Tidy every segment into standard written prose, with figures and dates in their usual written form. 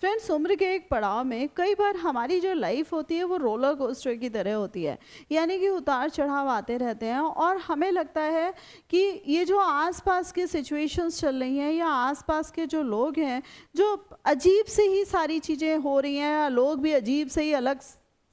Friends, उम्र के एक पड़ाव में कई बार हमारी जो लाइफ होती है वो रोलर कोस्टर की तरह होती है। यानी कि उतार चढ़ाव आते रहते हैं और हमें लगता है कि ये जो आसपास के सिचुएशंस चल रही हैं या आसपास के जो लोग हैं, जो अजीब से ही सारी चीज़ें हो रही हैं या लोग भी अजीब से ही अलग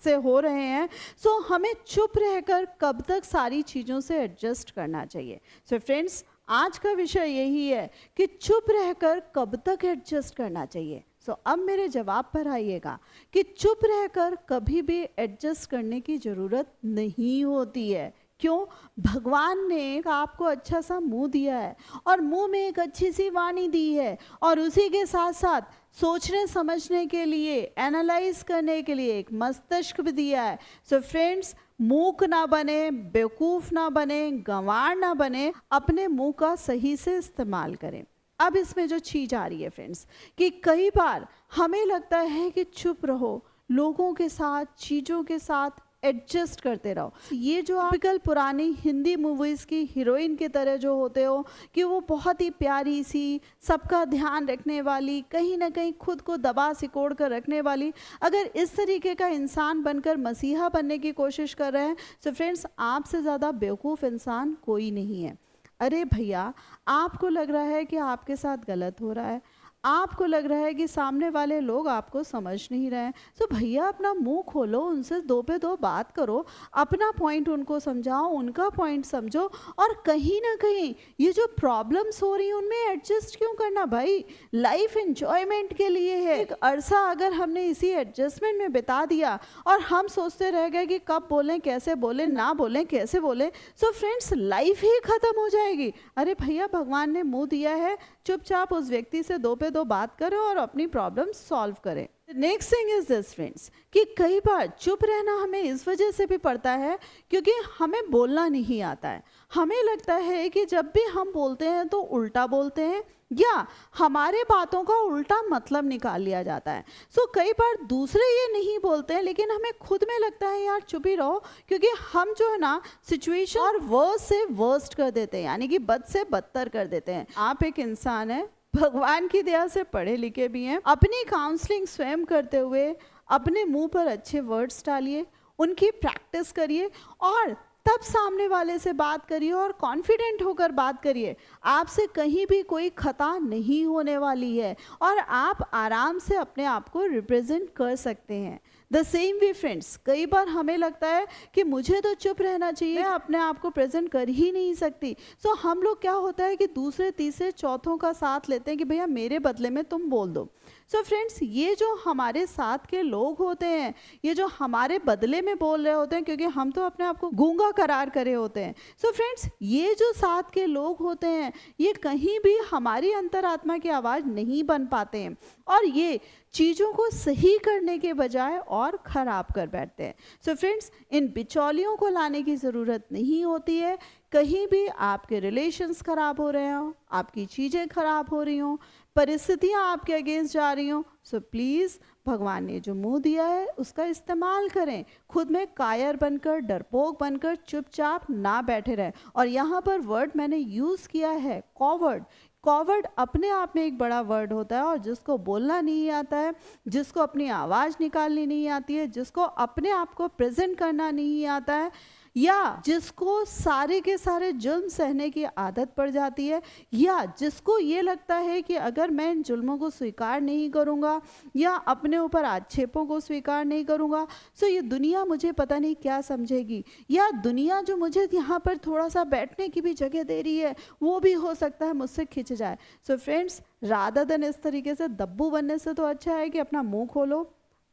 से हो रहे हैं, सो हमें चुप रहकर कब तक सारी चीज़ों से एडजस्ट करना चाहिए। सो फ्रेंड्स, आज का विषय यही है कि चुप रहकर कब तक एडजस्ट करना चाहिए। सो अब मेरे जवाब पर आइएगा कि चुप रहकर कभी भी एडजस्ट करने की ज़रूरत नहीं होती है। क्यों? भगवान ने एक आपको अच्छा सा मुंह दिया है और मुंह में एक अच्छी सी वाणी दी है और उसी के साथ साथ सोचने समझने के लिए, एनालाइज करने के लिए एक मस्तिष्क भी दिया है। सो फ्रेंड्स, मूक ना बने, बेवकूफ़ ना बने, गंवार ना बने, अपने मुंह का सही से इस्तेमाल करें। अब इसमें जो चीज़ आ रही है फ्रेंड्स, कि कई बार हमें लगता है कि चुप रहो, लोगों के साथ, चीज़ों के साथ एडजस्ट करते रहो। ये जो टिपिकल पुरानी हिंदी मूवीज़ की हीरोइन की तरह जो होते हो कि वो बहुत ही प्यारी सी, सबका ध्यान रखने वाली, कहीं ना कहीं खुद को दबा सिकोड़ कर रखने वाली, अगर इस तरीके का इंसान बनकर मसीहा बनने की कोशिश कर रहे हैं, तो फ्रेंड्स, आपसे ज़्यादा बेवकूफ़ इंसान कोई नहीं है। अरे भैया, आपको लग रहा है कि आपके साथ गलत हो रहा है, आपको लग रहा है कि सामने वाले लोग आपको समझ नहीं रहे हैं, तो भैया अपना मुंह खोलो, उनसे दो पे दो बात करो, अपना पॉइंट उनको समझाओ, उनका पॉइंट समझो, और कहीं ना कहीं ये जो प्रॉब्लम्स हो रही हैं उनमें एडजस्ट क्यों करना भाई? लाइफ एंजॉयमेंट के लिए है। एक अरसा अगर हमने इसी एडजस्टमेंट में बिता दिया और हम सोचते रह गए कि कब बोलें, कैसे बोलें, ना बोलें, कैसे बोलें, सो फ्रेंड्स, लाइफ ही ख़त्म हो जाएगी। अरे भैया, भगवान ने मुंह दिया है, चुपचाप उस व्यक्ति से दो पे दो बात करें और अपनी प्रॉब्लम सॉल्व करें। Next thing is this friends, कि कई बार चुप रहना हमें इस वजह से भी पड़ता है क्योंकि हमें बोलना नहीं आता है। हमें लगता है कि जब भी हम बोलते हैं तो उल्टा बोलते हैं या हमारे बातों का उल्टा मतलब निकाल लिया जाता है। सो कई बार दूसरे ये नहीं बोलते हैं लेकिन हमें खुद में लगता है यार चुप ही रहो, क्योंकि हम जो है ना सिचुएशन और वर्स्ट से वर्स्ट कर देते हैं, यानी कि बद से बदतर कर देते हैं। आप एक इंसान है, भगवान की दया से पढ़े लिखे भी हैं, अपनी काउंसलिंग स्वयं करते हुए अपने मुंह पर अच्छे वर्ड्स डालिए, उनकी प्रैक्टिस करिए और तब सामने वाले से बात करिए और कॉन्फिडेंट होकर बात करिए। आपसे कहीं भी कोई खता नहीं होने वाली है और आप आराम से अपने आप को रिप्रेजेंट कर सकते हैं। द सेम वे फ्रेंड्स, कई बार हमें लगता है कि मुझे तो चुप रहना चाहिए, मैं अपने आप को प्रेजेंट कर ही नहीं सकती। सो हम लोग क्या होता है कि दूसरे तीसरे चौथों का साथ लेते हैं कि भैया मेरे बदले में तुम बोल दो। सो फ्रेंड्स, ये जो हमारे साथ के लोग होते हैं, ये जो हमारे बदले में बोल रहे होते हैं, क्योंकि हम तो अपने आप को गूंगा करार करे होते हैं। सो फ्रेंड्स, ये जो साथ के लोग होते हैं, ये कहीं भी हमारी अंतरात्मा की आवाज़ नहीं बन पाते हैं और ये चीज़ों को सही करने के बजाय और ख़राब कर बैठते हैं। सो फ्रेंड्स, इन बिचौलियों को लाने की ज़रूरत नहीं होती है। कहीं भी आपके रिलेशंस ख़राब हो रहे हों, आपकी चीज़ें ख़राब हो रही हों, परिस्थितियाँ आपके अगेंस्ट जा रही हों, सो प्लीज़ भगवान ने जो मुंह दिया है उसका इस्तेमाल करें। खुद में कायर बनकर, डरपोक बनकर चुपचाप ना बैठे रहें। और यहाँ पर वर्ड मैंने यूज़ किया है कॉवर्ड। कॉवर्ड अपने आप में एक बड़ा वर्ड होता है और जिसको बोलना नहीं आता है, जिसको अपनी आवाज़ निकालनी नहीं आती है, जिसको अपने आप को प्रेजेंट करना नहीं आता है, या जिसको सारे के सारे जुल्म सहने की आदत पड़ जाती है, या जिसको ये लगता है कि अगर मैं इन जुल्मों को स्वीकार नहीं करूँगा या अपने ऊपर आक्षेपों को स्वीकार नहीं करूँगा, सो ये दुनिया मुझे पता नहीं क्या समझेगी, या दुनिया जो मुझे यहाँ पर थोड़ा सा बैठने की भी जगह दे रही है वो भी हो सकता है मुझसे खिंच जाए। सो फ्रेंड्स, रादर देन इस तरीके से दब्बू बनने से तो अच्छा है कि अपना मुँह खोलो,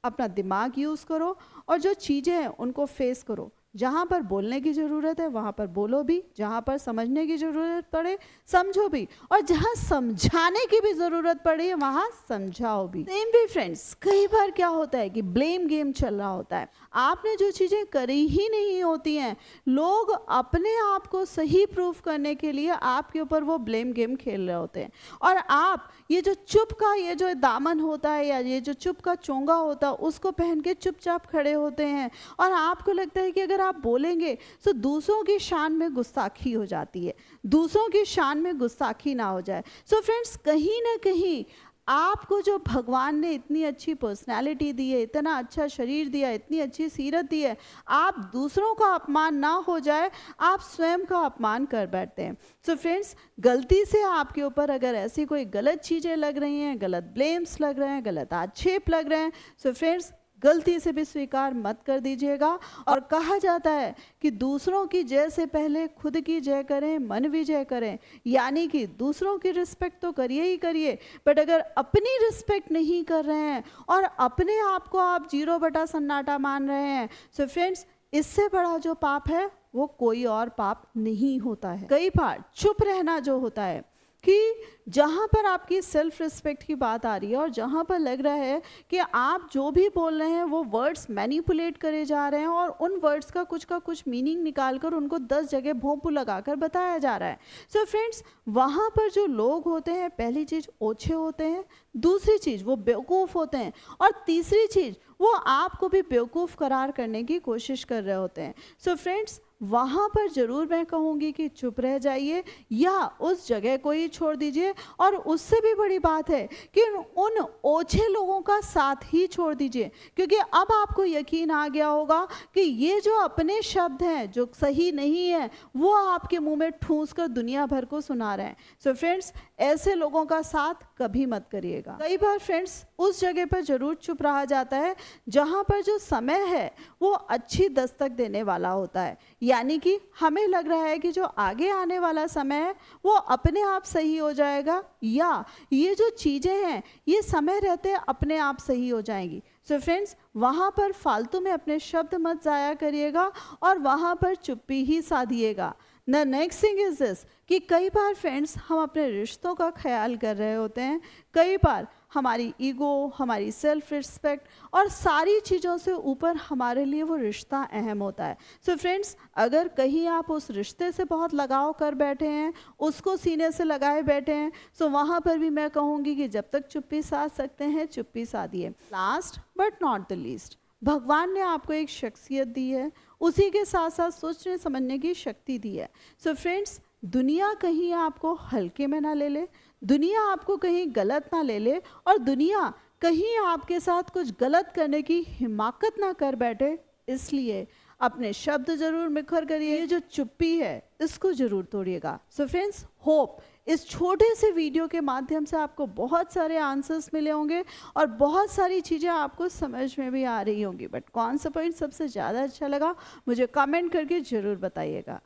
अपना दिमाग यूज़ करो और जो चीज़ें हैं उनको फेस करो। जहाँ पर बोलने की ज़रूरत है वहाँ पर बोलो भी, जहाँ पर समझने की ज़रूरत पड़े समझो भी, और जहाँ समझाने की भी ज़रूरत पड़े वहाँ समझाओ भी। सेम भी फ्रेंड्स, कई बार क्या होता है कि ब्लेम गेम चल रहा होता है, आपने जो चीज़ें करी ही नहीं होती हैं, लोग अपने आप को सही प्रूफ करने के लिए आपके ऊपर वो ब्लेम गेम खेल रहे होते हैं और आप ये जो चुप का ये जो दामन होता है या ये जो चुप का चोंगा होता है उसको पहन के चुपचाप खड़े होते हैं और आपको लगता है कि अगर आप बोलेंगे तो दूसरों की शान में गुस्ताखी हो जाती है, दूसरों की शान में गुस्ताखी ना हो जाए। सो फ्रेंड्स, कहीं ना कहीं आपको जो भगवान ने इतनी अच्छी पर्सनालिटी दी है, इतना अच्छा शरीर दिया, इतनी अच्छी सीरत दी है, आप दूसरों का अपमान ना हो जाए, आप स्वयं का अपमान कर बैठते हैं। सो फ्रेंड्स, गलती से आपके ऊपर अगर ऐसी कोई गलत चीज़ें लग रही हैं, गलत ब्लेम्स लग रहे हैं, गलत आक्षेप लग रहे हैं, सो फ्रेंड्स गलती से भी स्वीकार मत कर दीजिएगा। और कहा जाता है कि दूसरों की जय से पहले खुद की जय करें, मन विजय करें, यानी कि दूसरों की रिस्पेक्ट तो करिए ही करिए, बट अगर अपनी रिस्पेक्ट नहीं कर रहे हैं और अपने आप को आप 0/सन्नाटा मान रहे हैं, सो फ्रेंड्स इससे बड़ा जो पाप है वो कोई और पाप नहीं होता है। कई बार चुप रहना जो होता है कि जहाँ पर आपकी सेल्फ रिस्पेक्ट की बात आ रही है और जहाँ पर लग रहा है कि आप जो भी बोल रहे हैं वो वर्ड्स मैनिपुलेट करे जा रहे हैं और उन वर्ड्स का कुछ मीनिंग निकाल कर उनको 10 जगह भोंपू लगाकर बताया जा रहा है। सो फ्रेंड्स, वहाँ पर जो लोग होते हैं, पहली चीज़ ओछे होते हैं, दूसरी चीज़ वो बेवकूफ़ होते हैं, और तीसरी चीज़ वो आपको भी बेवकूफ़ करार करने की कोशिश कर रहे होते हैं। सो फ्रेंड्स, वहाँ पर ज़रूर मैं कहूँगी कि चुप रह जाइए या उस जगह को ही छोड़ दीजिए, और उससे भी बड़ी बात है कि उन ओछे लोगों का साथ ही छोड़ दीजिए, क्योंकि अब आपको यकीन आ गया होगा कि ये जो अपने शब्द हैं जो सही नहीं है वो आपके मुंह में ठूंस कर दुनिया भर को सुना रहे हैं। सो फ्रेंड्स, ऐसे लोगों का साथ कभी मत करिएगा। कई बार फ्रेंड्स उस जगह पर ज़रूर चुप रहा जाता है जहाँ पर जो समय है वो अच्छी दस्तक देने वाला होता है, यानी कि हमें लग रहा है कि जो आगे आने वाला समय है वो अपने आप सही हो जाएगा, या ये जो चीज़ें हैं ये समय रहते अपने आप सही हो जाएंगी। सो फ्रेंड्स, वहाँ पर फालतू में अपने शब्द मत ज़ाया करिएगा और वहाँ पर चुप्पी ही साधिएगा। The next thing is this कि कई बार फ्रेंड्स हम अपने रिश्तों का ख्याल कर रहे होते हैं, कई बार हमारी ईगो, हमारी सेल्फ रिस्पेक्ट और सारी चीज़ों से ऊपर हमारे लिए वो रिश्ता अहम होता है। सो फ्रेंड्स, अगर कहीं आप उस रिश्ते से बहुत लगाव कर बैठे हैं, उसको सीने से लगाए बैठे हैं, सो वहाँ पर भी मैं कहूँगी कि जब तक चुप्पी साध सकते हैं चुप्पी साधिए। Last but not the least, भगवान ने आपको एक शख्सियत दी है, उसी के साथ साथ सोचने समझने की शक्ति दी है। सो फ्रेंड्स, दुनिया कहीं आपको हल्के में ना ले ले, दुनिया आपको कहीं गलत ना ले ले, और दुनिया कहीं आपके साथ कुछ गलत करने की हिमाकत ना कर बैठे। इसलिए अपने शब्द जरूर मुखर करिए, ये जो चुप्पी है इसको जरूर तोड़िएगा। सो फ्रेंड्स, होप इस छोटे से वीडियो के माध्यम से आपको बहुत सारे आंसर्स मिले होंगे और बहुत सारी चीज़ें आपको समझ में भी आ रही होंगी, बट कौन सा पॉइंट सबसे ज़्यादा अच्छा लगा मुझे कमेंट करके ज़रूर बताइएगा।